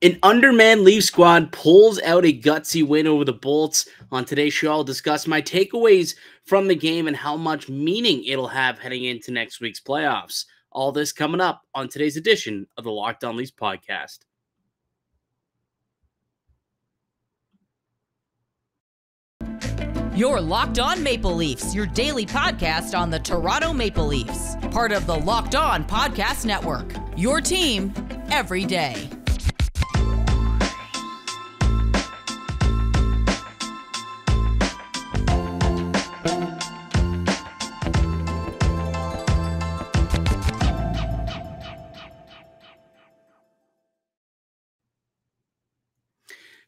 An undermanned Leaf squad pulls out a gutsy win over the Bolts. On today's show, I'll discuss my takeaways from the game and how much meaning it'll have heading into next week's playoffs. All this coming up on today's edition of the Locked On Leafs podcast. You're Locked On Maple Leafs, your daily podcast on the Toronto Maple Leafs. Part of the Locked On Podcast Network, your team every day.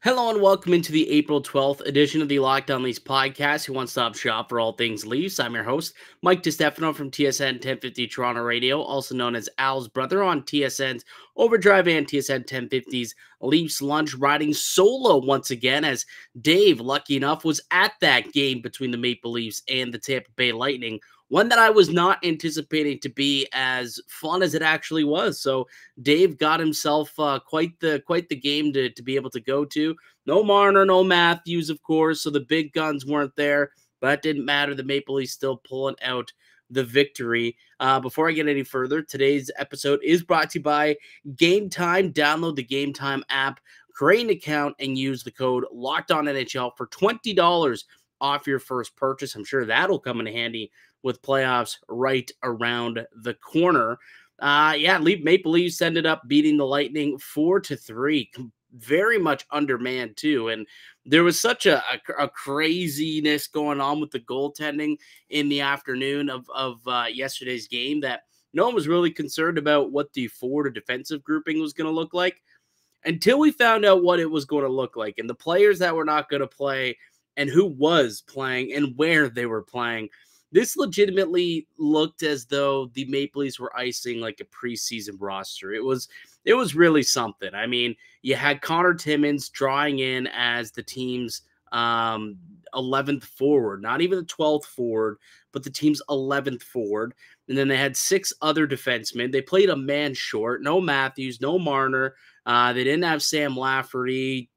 Hello and welcome into the April 12th edition of the Locked On Leafs podcast, your one-stop shop for all things Leafs. I'm your host, Mike DiStefano from TSN 1050 Toronto Radio, also known as Al's brother on TSN's Overdrive and TSN 1050's Leafs Lunch, riding solo once again as Dave, lucky enough, was at that game between the Maple Leafs and the Tampa Bay Lightning. One that I was not anticipating to be as fun as it actually was. So Dave got himself quite the game to be able to go to. No Marner, no Matthews, of course. So the big guns weren't there, but that didn't matter. The Maple Leafs still pulling out the victory. Before I get any further, today's episode is brought to you by Game Time. Download the Game Time app, create an account, and use the code LOCKEDONNHL for $20 off your first purchase. I'm sure that'll come in handy with playoffs right around the corner. Maple Leafs ended up beating the Lightning 4-3. Very much undermanned too. And there was such a craziness going on with the goaltending in the afternoon of yesterday's game that no one was really concerned about what the forward or defensive grouping was going to look like until we found out what it was going to look like and the players that were not going to play and who was playing and where they were playing. This legitimately looked as though the Maple Leafs were icing like a preseason roster. It was really something. I mean, you had Connor Timmins drawing in as the team's 11th forward, not even the 12th forward, but the team's 11th forward. And then they had 6 other defensemen. They played a man short. No Matthews, no Marner. They didn't have Sam Lafferty.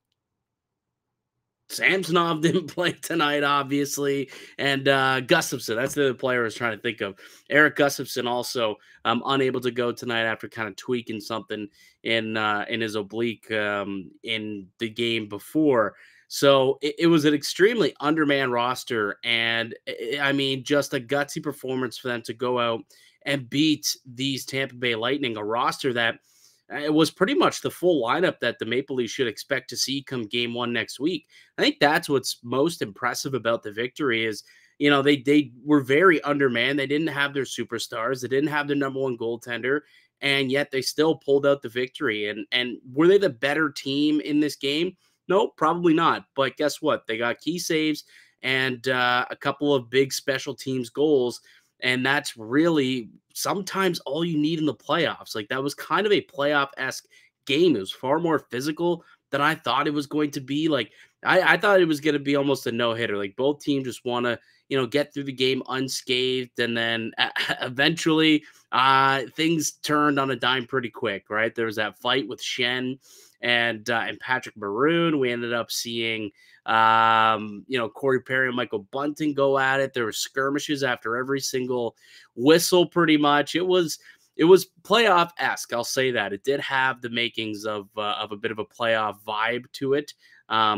Samsonov didn't play tonight, obviously, and Gustafsson, that's the player I was trying to think of. Eric Gustafsson also unable to go tonight after kind of tweaking something in his oblique in the game before. So it was an extremely undermanned roster, and I mean, just a gutsy performance for them to go out and beat these Tampa Bay Lightning, a roster that it was pretty much the full lineup that the Maple Leafs should expect to see come game 1 next week. I think that's what's most impressive about the victory is, you know, they were very undermanned. They didn't have their superstars. They didn't have their number one goaltender, and yet they still pulled out the victory. And were they the better team in this game? No, probably not. But guess what? They got key saves and a couple of big special teams goals. And that's really sometimes all you need in the playoffs. Like, that was kind of a playoff-esque game. It was far more physical than I thought it was going to be. Like, I thought it was going to be almost a no-hitter. Like, both teams just want to, you know, get through the game unscathed. And then eventually things turned on a dime pretty quick, right? There was that fight with Shen and Patrick Maroon. We ended up seeing Corey Perry and Michael Bunting go at it. There were skirmishes after every single whistle, pretty much. It was playoff-esque. I'll say that. It did have the makings of a bit of a playoff vibe to it,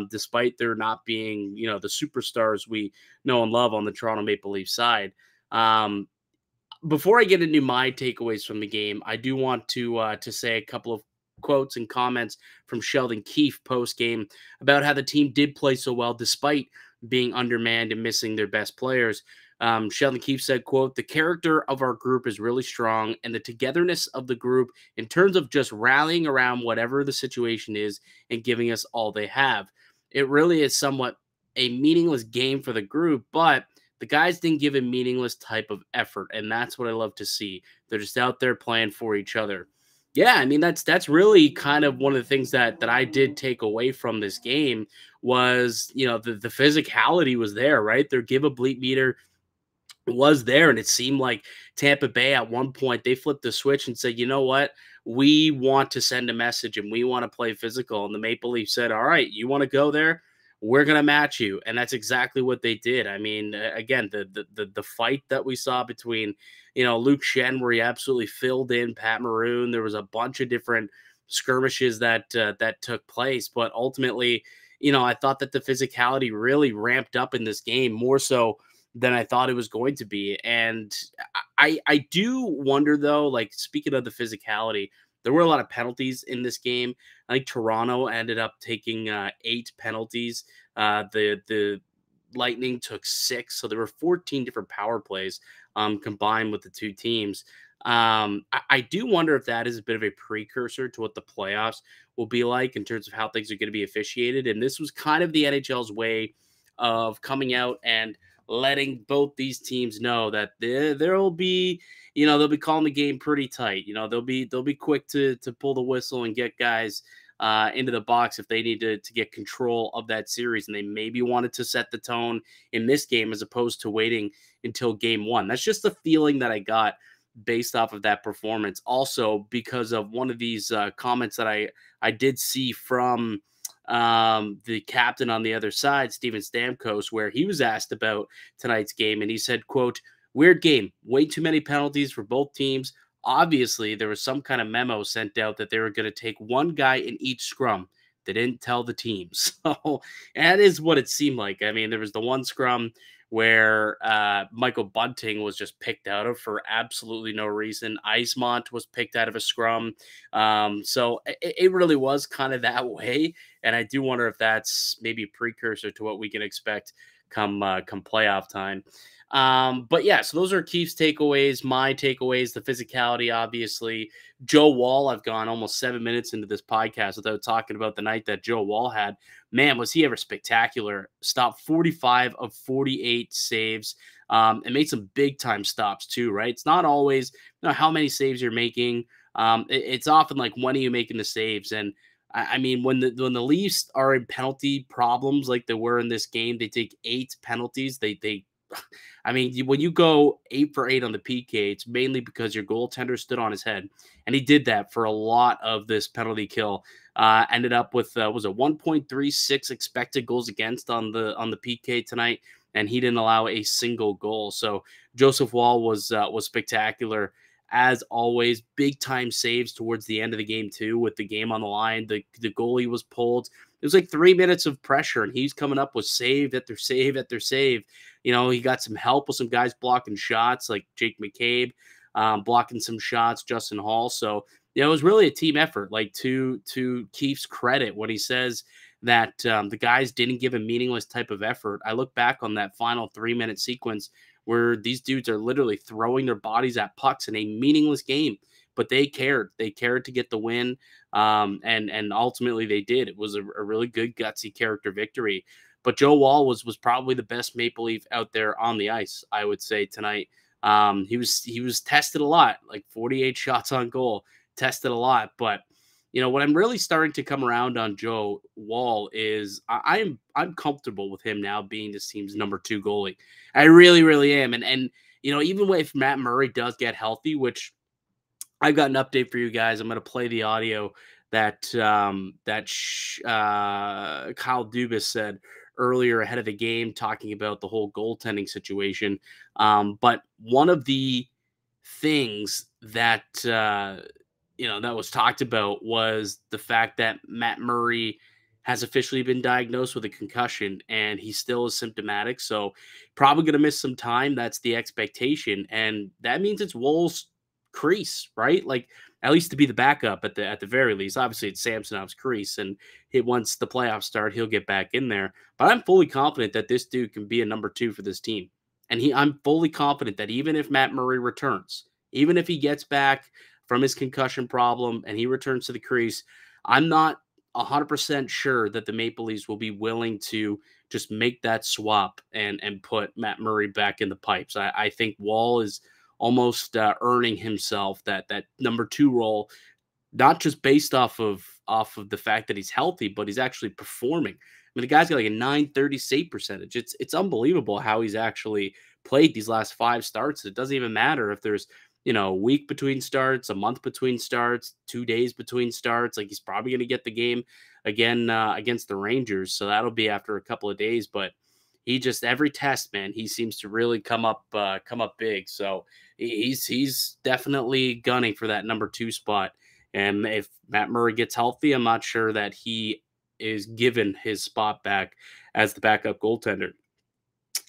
despite there not being, you know, the superstars we know and love on the Toronto Maple Leafs side. Before I get into my takeaways from the game, I do want to say a couple of quotes and comments from Sheldon Keefe post-game about how the team did play so well despite being undermanned and missing their best players. Sheldon Keefe said, quote, "The character of our group is really strong, and the togetherness of the group in terms of just rallying around whatever the situation is and giving us all they have. It really is somewhat a meaningless game for the group, but the guys didn't give a meaningless type of effort, and that's what I love to see. They're just out there playing for each other." Yeah, I mean, that's really kind of one of the things that I did take away from this game was, you know, the physicality was there, right? Their give a bleep meter was there, and it seemed like Tampa Bay at one point, they flipped the switch and said, you know what? we want to send a message and we want to play physical. And the Maple Leafs said, all right, you want to go there? We're going to match you. And that's exactly what they did. I mean, again, the fight that we saw between, Luke Shen, where he absolutely filled in Pat Maroon. There was a bunch of different skirmishes that took place. But ultimately, I thought that the physicality really ramped up in this game more so than I thought it was going to be. And I do wonder, though, like, speaking of the physicality, there were a lot of penalties in this game. I think Toronto ended up taking 8 penalties. The Lightning took 6, so there were 14 different power plays combined with the two teams. I do wonder if that is a bit of a precursor to what the playoffs will be like in terms of how things are going to be officiated. And this was kind of the NHL's way of coming out and letting both these teams know that there'll be, they'll be calling the game pretty tight. They'll be quick to pull the whistle and get guys into the box if they need to get control of that series. And they maybe wanted to set the tone in this game as opposed to waiting until game one. That's just the feeling that I got based off of that performance. Also, because of one of these comments that I did see from the captain on the other side, Steven Stamkos, where he was asked about tonight's game, and he said, quote, "Weird game, way too many penalties for both teams. Obviously, there was some kind of memo sent out that they were going to take one guy in each scrum. They didn't tell the teams." So that is what it seemed like. I mean, there was the one scrum where Michael Bunting was just picked out of for absolutely no reason. Eismont was picked out of a scrum. So it really was kind of that way. And I do wonder if that's maybe a precursor to what we can expect come playoff time. But yeah, so those are Keith's takeaways, my takeaways, the physicality, obviously. Joe Wall, I've gone almost 7 minutes into this podcast without talking about the night that Joe Wall had. Man, was he ever spectacular. Stopped 45 of 48 saves and made some big time stops too, right? It's not always how many saves you're making. It's often like, when are you making the saves? And I mean, when the Leafs are in penalty problems like they were in this game, they take 8 penalties. I mean, when you go 8 for 8 on the PK, it's mainly because your goaltender stood on his head, and he did that for a lot of this penalty kill. Ended up with was a 1.36 expected goals against on the PK tonight, and he didn't allow a single goal. So Joseph Wall was spectacular as always. Big time saves towards the end of the game too, with the game on the line. The goalie was pulled. It was like 3 minutes of pressure, and he's coming up with save after save after save. He got some help with some guys blocking shots, like Jake McCabe blocking some shots, Justin Hall. So it was really a team effort. Like, to Keith's credit, when he says that the guys didn't give a meaningless type of effort, I look back on that final 3-minute sequence where these dudes are literally throwing their bodies at pucks in a meaningless game. But they cared. They cared to get the win, and ultimately they did. It was a really good, gutsy character victory. But Joe Wall was probably the best Maple Leaf out there on the ice, I would say, tonight. He was tested a lot, like 48 shots on goal, tested a lot. But what I'm really starting to come around on Joe Wall is I'm comfortable with him now being this team's number 2 goalie. I really, really am. And even if Matt Murray does get healthy, which I've got an update for you guys. I'm going to play the audio that Kyle Dubas said earlier ahead of the game, talking about the whole goaltending situation. But one of the things that that was talked about was the fact that Matt Murray has officially been diagnosed with a concussion, and he still is symptomatic. So probably going to miss some time. That's the expectation, and that means it's Woll's crease, right? Like, at least to be the backup at the very least. Obviously, it's Samsonov's crease, and once the playoffs start, he'll get back in there. But I'm fully confident that this dude can be a number 2 for this team. And I'm fully confident that even if Matt Murray returns, even if he gets back from his concussion problem and he returns to the crease, I'm not 100% sure that the Maple Leafs will be willing to just make that swap and put Matt Murray back in the pipes. I think Wall is almost earning himself that number 2 role, not just based off of the fact that he's healthy, but he's actually performing. I mean, the guy's got like a .930 save percentage. It's unbelievable how he's actually played these last 5 starts. It doesn't even matter if there's a week between starts, a month between starts, 2 days between starts. Like, he's probably going to get the game again against the Rangers. So that'll be after a couple of days. But he just, every test, man, he seems to really come up big. So he's definitely gunning for that number 2 spot. And if Matt Murray gets healthy, I'm not sure that he is given his spot back as the backup goaltender.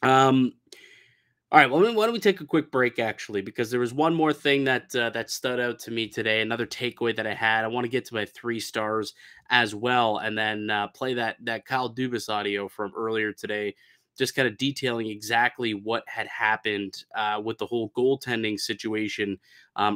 All right, well, why don't we take a quick break, actually, because there was one more thing that stood out to me today, another takeaway that I had. I want to get to my 3 stars as well, and then play that Kyle Dubas audio from earlier today, just kind of detailing exactly what had happened with the whole goaltending situation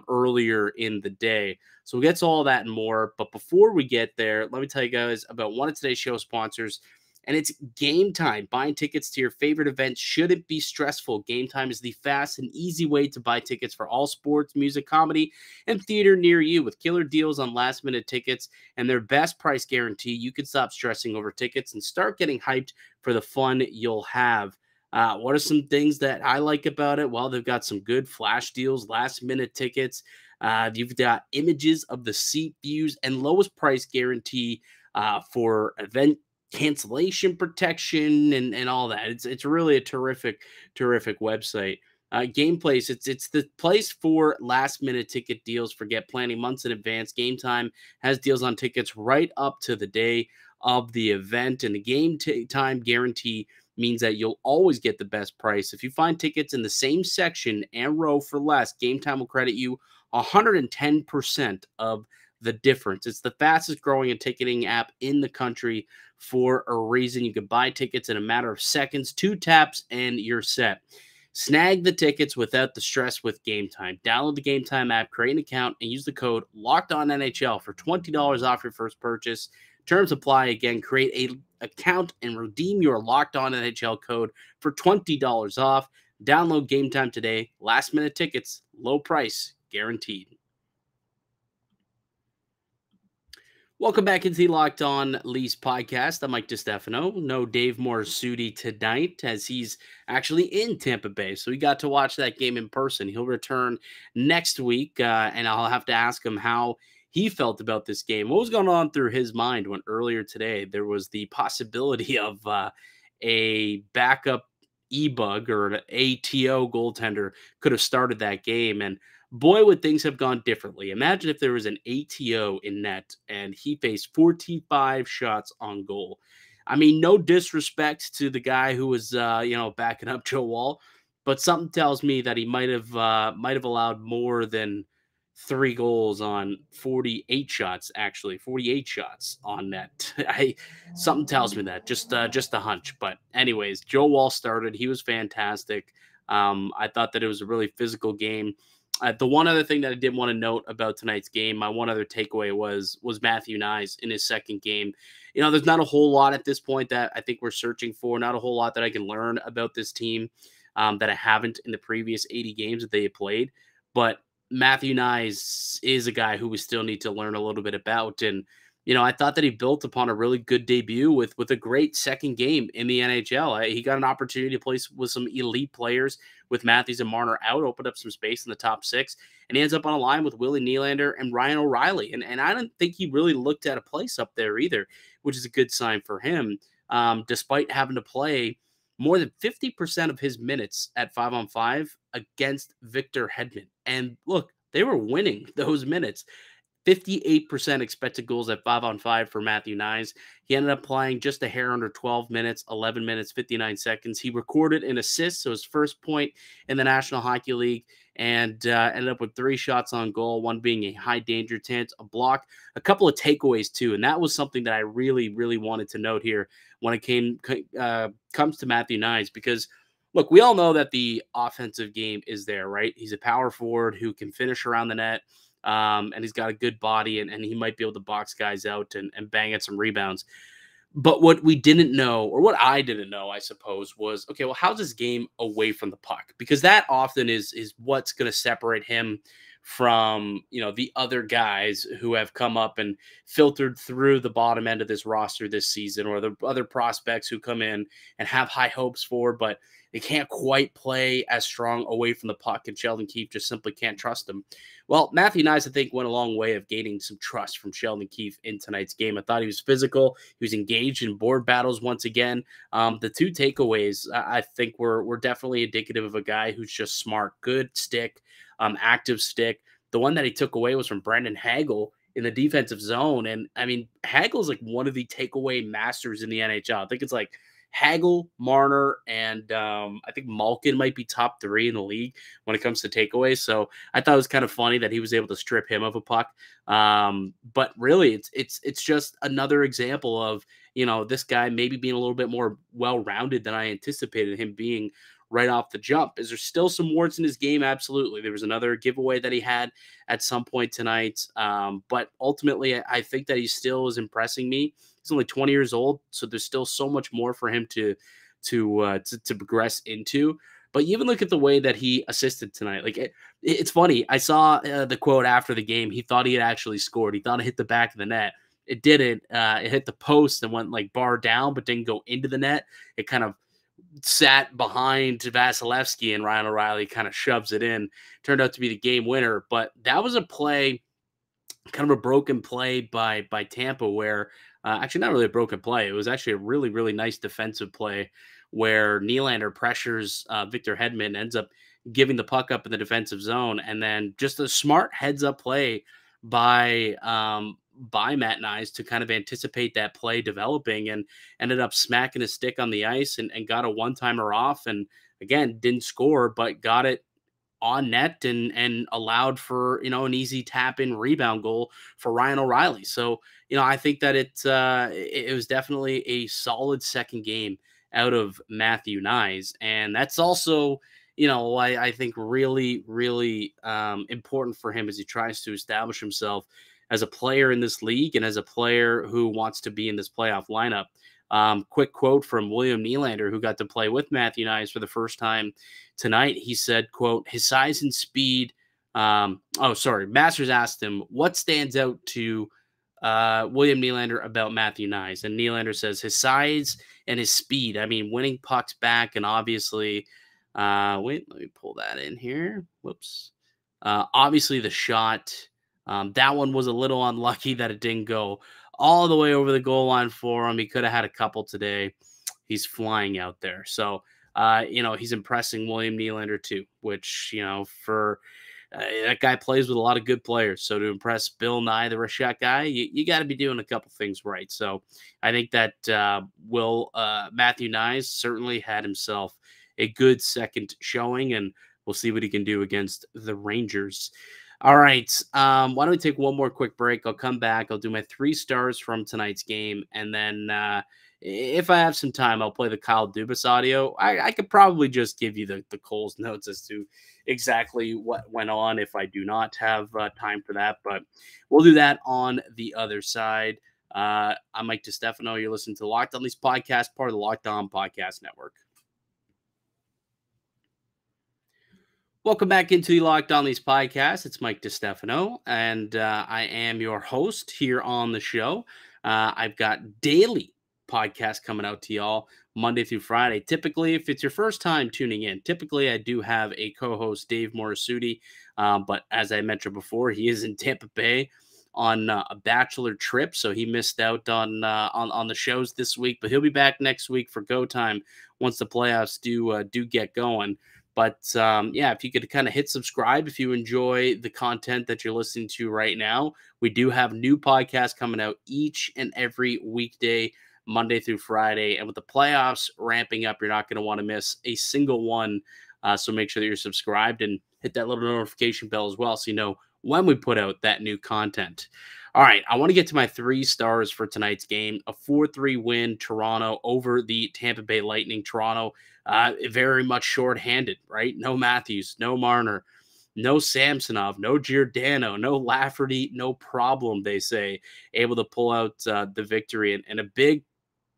earlier in the day. So we'll get to all that and more, but before we get there, let me tell you guys about one of today's show sponsors, and it's Game Time. Buying tickets to your favorite events shouldn't be stressful. Game Time is the fast and easy way to buy tickets for all sports, music, comedy, and theater near you. With killer deals on last-minute tickets and their best price guarantee, you can stop stressing over tickets and start getting hyped for the fun you'll have. What are some things that I like about it? Well, they've got some good flash deals, last-minute tickets. You've got images of the seat views and lowest price guarantee for event cancellation protection and all that. It's really a terrific website. Game Place, it's the place for last minute ticket deals. Forget planning months in advance. Game Time has deals on tickets right up to the day of the event, and the time guarantee means that you'll always get the best price. If you find tickets in the same section and row for less, Game Time will credit you 110% of the difference. It's the fastest growing ticketing app in the country for a reason. You can buy tickets in a matter of seconds, 2 taps, and you're set. Snag the tickets without the stress with Game Time. Download the Game Time app, create an account, and use the code LOCKEDONNHL for $20 off your first purchase. Terms apply. Again, create an account and redeem your Locked On NHL code for $20 off. Download Game Time today. Last minute tickets, low price, guaranteed. Welcome back into the Locked On Leafs podcast. I'm Mike DiStefano. No Dave Morassutti tonight, as he's actually in Tampa Bay. So we got to watch that game in person. He'll return next week, and I'll have to ask him how he felt about this game. What was going on through his mind when earlier today there was the possibility of a backup E-bug or an ATO goaltender could have started that game. And boy, would things have gone differently. Imagine if there was an ATO in net and he faced 45 shots on goal. I mean, no disrespect to the guy who was, backing up Joe Wall, but something tells me that he might have allowed more than 3 goals on 48 shots. Actually, 48 shots on net. Something tells me that. Just a hunch. But anyways, Joe Wall started. He was fantastic. I thought that it was a really physical game. The one other thing that I did want to note about tonight's game, my one other takeaway was Matthew Knies in his second game. There's not a whole lot at this point that I think we're searching for, not a whole lot that I can learn about this team that I haven't in the previous 80 games that they have played. But Matthew Knies is a guy who we still need to learn a little bit about. And, I thought that he built upon a really good debut with a great second game in the NHL. He got an opportunity to play with some elite players with Matthews and Marner out, opened up some space in the top 6, and he ends up on a line with Willie Nylander and Ryan O'Reilly. And I don't think he really looked at a place up there either, which is a good sign for him, despite having to play more than 50% of his minutes at 5-on-5 against Victor Hedman. And look, they were winning those minutes. 58% expected goals at 5-on-5 for Matthew Knies. He ended up playing just a hair under 12 minutes, 11 minutes, 59 seconds. He recorded an assist, so his first point in the National Hockey League, and ended up with 3 shots on goal, one being a high danger chance, a block, a couple of takeaways too. And that was something that I really, really wanted to note here when it comes to Matthew Knies, because look, we all know that the offensive game is there, right? He's a power forward who can finish around the net. And he's got a good body, and he might be able to box guys out and bang at some rebounds. But what we didn't know, or what I didn't know, I suppose, was, okay, well, how's his game away from the puck? Because that often is what's going to separate him from, the other guys who have come up and filtered through the bottom end of this roster this season, or the other prospects who come in and have high hopes for, but they can't quite play as strong away from the puck, and Sheldon Keefe just simply can't trust them. Well, Matthew Knies, I think, went a long way of gaining some trust from Sheldon Keefe in tonight's game. I thought he was physical. He was engaged in board battles once again. The two takeaways, I think, were definitely indicative of a guy who's just smart, good stick, active stick. The one that he took away was from Brendan Hagel in the defensive zone. And I mean, Hagel's like one of the takeaway masters in the NHL. I think it's like Hagel, Marner, and I think Malkin might be top 3 in the league when it comes to takeaways. So I thought it was kind of funny that he was able to strip him of a puck. But really, it's just another example of, you know, this guy maybe being a little bit more well-rounded than I anticipated him being right off the jump. Is there still some warts in his game? Absolutely. There was another giveaway that he had at some point tonight. But ultimately, I think that he still is impressing me. He's only 20 years old, so there's still so much more for him to progress into. But you even look at the way that he assisted tonight. Like it's funny. I saw the quote after the game. He thought he had actually scored. He thought it hit the back of the net. It didn't. It hit the post and went like bar down, but didn't go into the net. It kind of sat behind Vasilevsky, and Ryan O'Reilly kind of shoves it in. Turned out to be the game winner. But that was a play, kind of a broken play by Tampa, where actually not really a broken play. It was actually a really, really nice defensive play where Nylander pressures Victor Hedman, ends up giving the puck up in the defensive zone, and then just a smart heads-up play by Matt Knies to kind of anticipate that play developing, and ended up smacking his stick on the ice and got a one-timer off, and again, didn't score, but got it on net and allowed for, you know, an easy tap-in rebound goal for Ryan O'Reilly. So, you know, I think that it was definitely a solid second game out of Matthew Knies. And that's also, you know, I think really, really important for him as he tries to establish himself as a player in this league and as a player who wants to be in this playoff lineup. Quick quote from William Nylander, who got to play with Matthew Knies for the first time tonight. He said, quote, his size and speed. Masters asked him, what stands out to William Nylander about Matthew Knies? And Nylander says his size and his speed. I mean, winning pucks back, and obviously, wait, let me pull that in here. Whoops. Obviously, the shot. That one was a little unlucky that it didn't go all the way over the goal line for him. He could have had a couple today. He's flying out there. So, you know, he's impressing William Nylander too, which, you know, for that guy plays with a lot of good players. So to impress Bill Nye, the Rashek guy, you got to be doing a couple things right. So I think that Matthew Knies certainly had himself a good second showing, and we'll see what he can do against the Rangers. All right. Why don't we take one more quick break? I'll come back. I'll do my 3 stars from tonight's game. And then if I have some time, I'll play the Kyle Dubas audio. I could probably just give you the Coles notes as to exactly what went on if I do not have time for that. But we'll do that on the other side. I'm Mike DiStefano. You're listening to the Locked On Leafs podcast, part of the Locked On Podcast Network. Welcome back into the Locked On Leafs podcast. It's Mike DiStefano, and I am your host here on the show. I've got daily podcasts coming out to y'all Monday through Friday. Typically, if it's your first time tuning in, I do have a co-host, Dave Morisuti, but as I mentioned before, he is in Tampa Bay on a bachelor trip, so he missed out on the shows this week. But he'll be back next week for Go Time once the playoffs do get going. But yeah, if you could kind of hit subscribe if you enjoy the content that you're listening to right now. We do have new podcasts coming out each and every weekday, Monday through Friday. And with the playoffs ramping up, you're not going to want to miss a single one. So make sure that you're subscribed and hit that little notification bell as well, so you know when we put out that new content. All right, I want to get to my 3 stars for tonight's game. A 4-3 win, Toronto over the Tampa Bay Lightning. Toronto very much shorthanded, right? No Matthews, no Marner, no Samsonov, no Giordano, no Lafferty, no problem, they say, able to pull out the victory. And a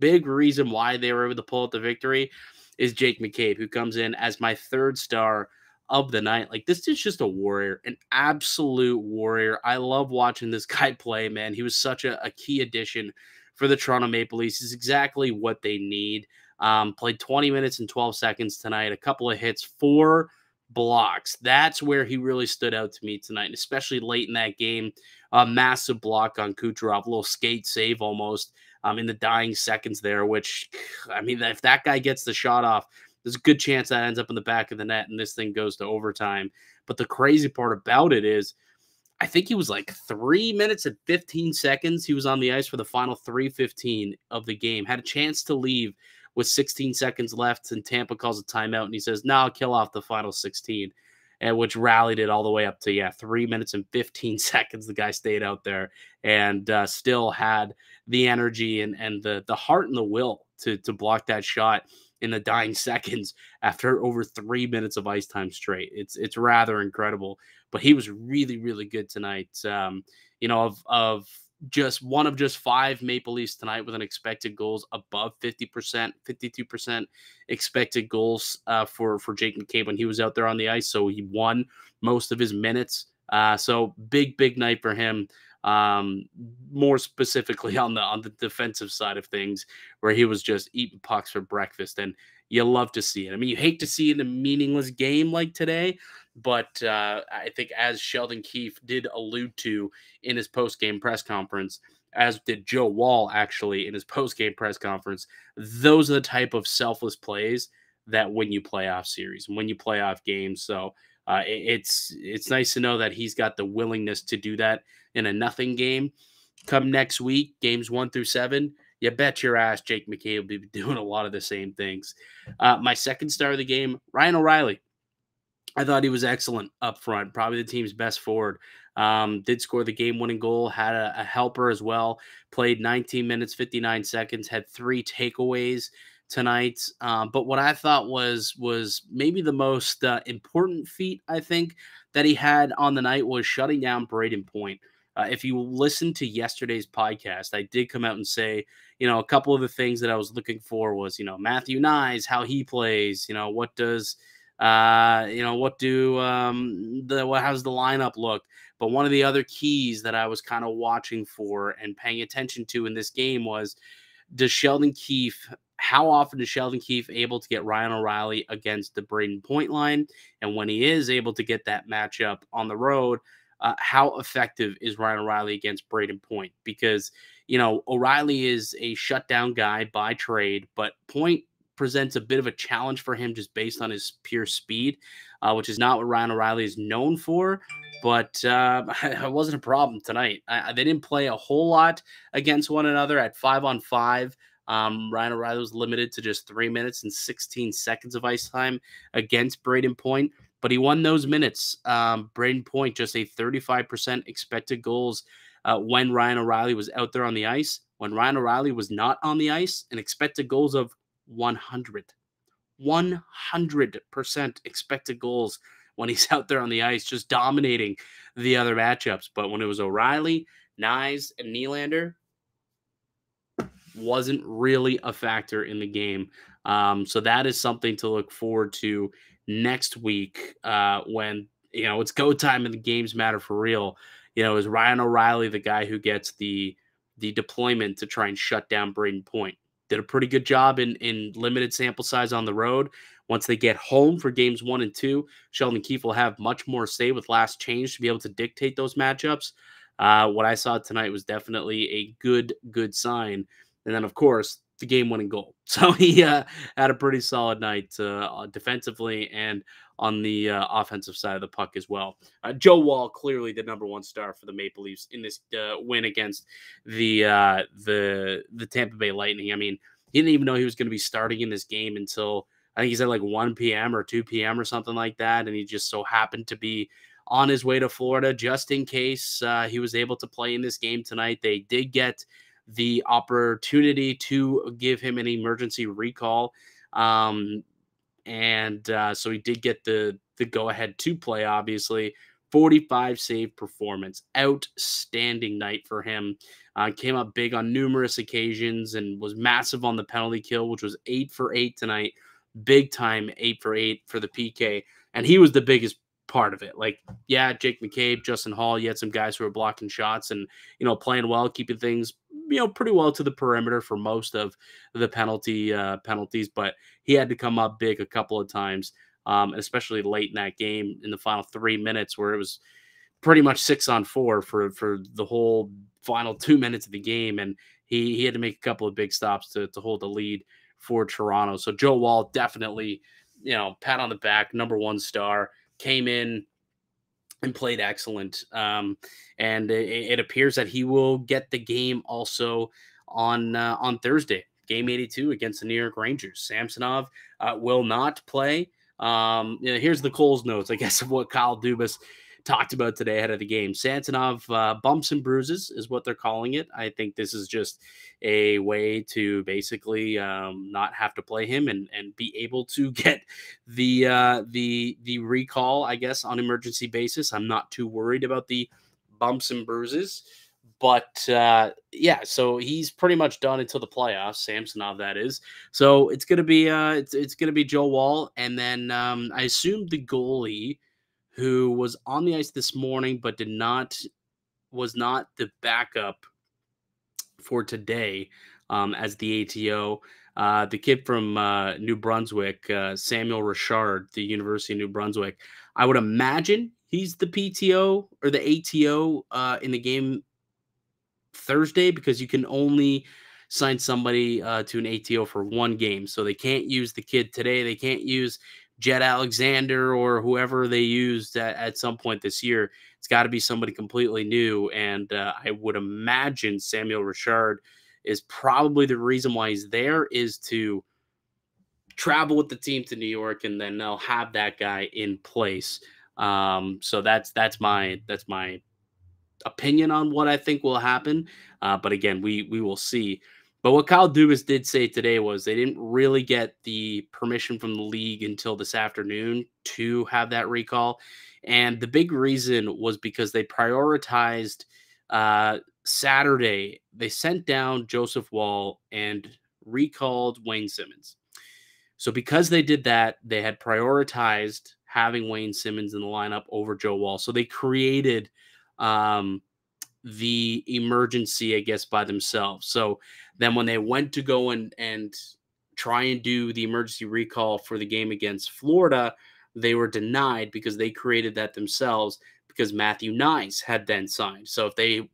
big reason why they were able to pull out the victory is Jake McCabe, who comes in as my 3rd star of the night. Like, this is just a warrior, an absolute warrior. I love watching this guy play, man. He was such a key addition for the Toronto Maple Leafs. Is exactly what they need. Played 20 minutes and 12 seconds tonight, a couple of hits, 4 blocks. That's where he really stood out to me tonight, especially late in that game. A massive block on Kucherov, a little skate save almost in the dying seconds there, which, I mean, if that guy gets the shot off, there's a good chance that ends up in the back of the net and this thing goes to overtime. But the crazy part about it is, I think he was like 3 minutes and 15 seconds. He was on the ice for the final 3:15 of the game. Had a chance to leave with 16 seconds left, and Tampa calls a timeout, and he says, "No, I'll kill off the final 16," and which rallied it all the way up to 3 minutes and 15 seconds. The guy stayed out there and still had the energy and the heart and the will to block that shot in the dying seconds after over 3 minutes of ice time straight. It's rather incredible. But he was really, really good tonight. Of just one of just 5 Maple Leafs tonight with an expected goals above 50%, 52% expected goals for Jake McCabe when he was out there on the ice. So he won most of his minutes. So big night for him. More specifically on the defensive side of things, where he was just eating pucks for breakfast, and you love to see it. I mean, you hate to see it in a meaningless game like today, but I think, as Sheldon Keefe did allude to in his post-game press conference, as did Joe Wall actually in his post-game press conference, those are the type of selfless plays that win you playoff series and win you playoff games. So it's nice to know that he's got the willingness to do that in a nothing game. Come next week, games 1 through 7, you bet your ass Jake McCabe will be doing a lot of the same things. My second star of the game, Ryan O'Reilly. I thought he was excellent up front, probably the team's best forward. Did score the game-winning goal, had a helper as well, played 19 minutes, 59 seconds, had 3 takeaways tonight. But what I thought was maybe the most important feat, I think, that he had on the night was shutting down Braden Point. If you listen to yesterday's podcast, I did come out and say, a couple of the things that I was looking for was, Matthew Nyes, how he plays, what does, how's the lineup look? But one of the other keys that I was kind of watching for and paying attention to in this game was, how often is Sheldon Keefe able to get Ryan O'Reilly against the Braden Point line? And when he is able to get that matchup on the road, how effective is Ryan O'Reilly against Braden Point? Because, O'Reilly is a shutdown guy by trade, but Point presents a bit of a challenge for him just based on his pure speed, which is not what Ryan O'Reilly is known for. But it wasn't a problem tonight. They didn't play a whole lot against one another at 5-on-5. Ryan O'Reilly was limited to just 3 minutes and 16 seconds of ice time against Braden Point, but he won those minutes. Braden Point, just a 35% expected goals when Ryan O'Reilly was out there on the ice. When Ryan O'Reilly was not on the ice, an expected goals of 100% expected goals when he's out there on the ice, just dominating the other matchups. But when it was O'Reilly, Nyes, and Nylander, wasn't really a factor in the game. So that is something to look forward to next week when, it's go time and the games matter for real. Is Ryan O'Reilly the guy who gets the deployment to try and shut down Braden Point? Did a pretty good job in limited sample size on the road. Once they get home for games 1 and 2, Sheldon Keefe will have much more say with last change to be able to dictate those matchups. What I saw tonight was definitely a good sign. And then, of course, the game-winning goal. So he had a pretty solid night defensively and on the offensive side of the puck as well. Joe Wall, clearly the number 1 star for the Maple Leafs in this win against the Tampa Bay Lightning. I mean, he didn't even know he was going to be starting in this game until, I think he said, like 1 p.m. or 2 p.m. or something like that, and he just so happened to be on his way to Florida just in case he was able to play in this game tonight. They did get the opportunity to give him an emergency recall. So he did get the go-ahead to play, obviously. 45 save performance. Outstanding night for him. Came up big on numerous occasions and was massive on the penalty kill, which was 8 for 8 tonight. Big time 8 for 8 for the PK. And he was the biggest part of it. Like, yeah, Jake McCabe, Justin Hall, you had some guys who were blocking shots and, playing well, keeping things pretty well to the perimeter for most of the penalties, but he had to come up big a couple of times, especially late in that game in the final 3 minutes where it was pretty much 6-on-4 for the whole final 2 minutes of the game, and he had to make a couple of big stops to hold the lead for Toronto. So Joe Woll definitely, pat on the back, number one star, came in and played excellent. And it appears that he will get the game also on Thursday, game 82 against the New York Rangers. Samsonov will not play. Here's the Coles notes, I guess, of what Kyle Dubas talked about today ahead of the game. Samsonov bumps and bruises is what they're calling it. I think this is just a way to basically not have to play him and be able to get the recall, I guess, on emergency basis. I'm not too worried about the bumps and bruises. But so he's pretty much done until the playoffs. Samsonov, that is. So it's gonna be it's gonna be Joe Woll, and then I assume the goalie who was on the ice this morning but was not the backup for today as the ATO. The kid from New Brunswick, Samuel Richard, the University of New Brunswick. I would imagine he's the PTO or the ATO in the game Thursday, because you can only sign somebody to an ATO for one game. So they can't use the kid today. They can't use Jet Alexander or whoever they used at some point this year. It's got to be somebody completely new. And I would imagine Samuel Richard is probably the reason why he's there, is to travel with the team to New York, and then they'll have that guy in place. So that's my opinion on what I think will happen. But again, we will see. But what Kyle Dubas did say today was they didn't really get the permission from the league until this afternoon to have that recall. And the big reason was because they prioritized Saturday. They sent down Joseph Woll and recalled Wayne Simmonds. So because they did that, they had prioritized having Wayne Simmonds in the lineup over Joe Woll. So they created the emergency, I guess, by themselves. So then when they went to go and try and do the emergency recall for the game against Florida, they were denied because they created that themselves, because Matthew Nyes had then signed. So if they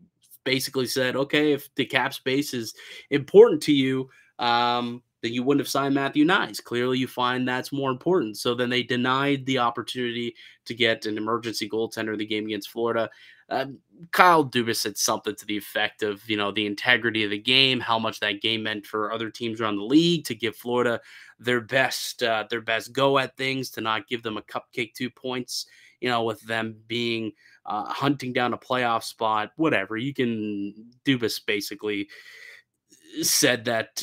basically said, okay, if the cap space is important to you, then you wouldn't have signed Matthew Nyes. Clearly, you find that's more important. So then they denied the opportunity to get an emergency goaltender in the game against Florida. Kyle Dubas said something to the effect of, the integrity of the game, how much that game meant for other teams around the league, to give Florida their best go at things, to not give them a cupcake 2 points, with them being hunting down a playoff spot, whatever. Dubas basically said that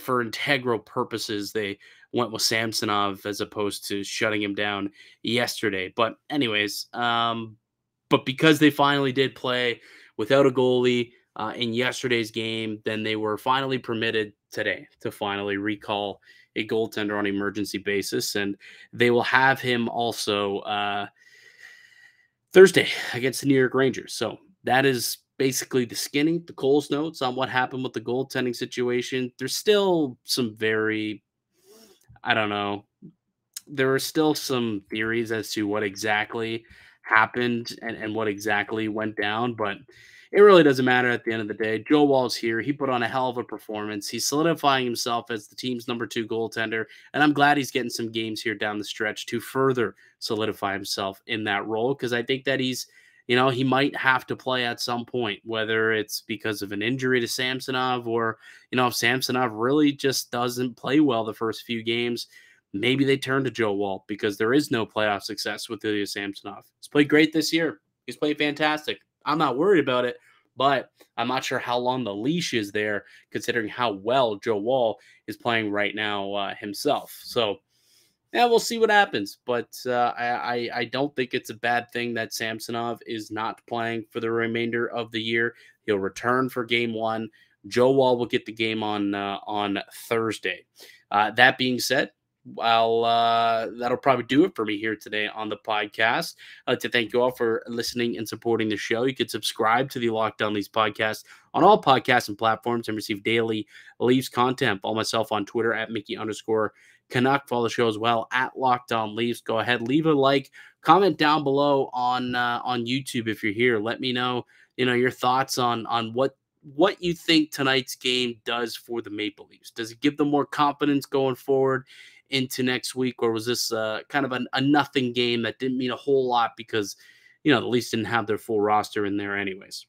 for integral purposes, they went with Samsonov as opposed to shutting him down yesterday. But anyways, but because they finally did play without a goalie in yesterday's game, then they were finally permitted today to finally recall a goaltender on an emergency basis. And they will have him also Thursday against the New York Rangers. So that is basically the Coles notes on what happened with the goaltending situation. There's still some there are still some theories as to what exactly happened and what exactly went down, but it really doesn't matter at the end of the day. Joe Woll's here. He put on a hell of a performance. He's solidifying himself as the team's number 2 goaltender, and I'm glad he's getting some games here down the stretch to further samplify himself in that role, because I think that he's, he might have to play at some point, whether it's because of an injury to Samsonov or, if Samsonov really just doesn't play well the first few games, maybe they turn to Joe Woll, because there is no playoff success with Ilya Samsonov. He's played great this year. He's played fantastic. I'm not worried about it, but I'm not sure how long the leash is there, considering how well Joe Woll is playing right now himself. So, yeah, we'll see what happens. But I don't think it's a bad thing that Samsonov is not playing for the remainder of the year. He'll return for game 1. Joe Woll will get the game on Thursday. That being said, well, that'll probably do it for me here today on the podcast. I'd like to thank you all for listening and supporting the show. You can subscribe to the Locked On Leafs podcast on all podcasts and platforms and receive daily Leafs content. Follow myself on Twitter at Mickey_Canuck. Follow the show as well at Locked On Leafs. Go ahead, leave a like, comment down below on YouTube if you're here. Let me know, your thoughts on what you think tonight's game does for the Maple Leafs. Does it give them more confidence going forward into next week, or was this kind of a nothing game that didn't mean a whole lot because, the Leafs didn't have their full roster in there anyways?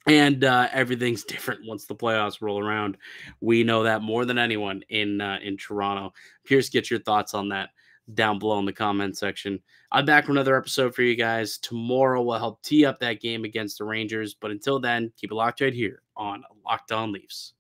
And everything's different once the playoffs roll around. We know that more than anyone in Toronto. Pierce, get your thoughts on that down below in the comment section. I'm back for another episode for you guys. Tomorrow we'll help tee up that game against the Rangers. But until then, keep it locked right here on Locked On Leafs.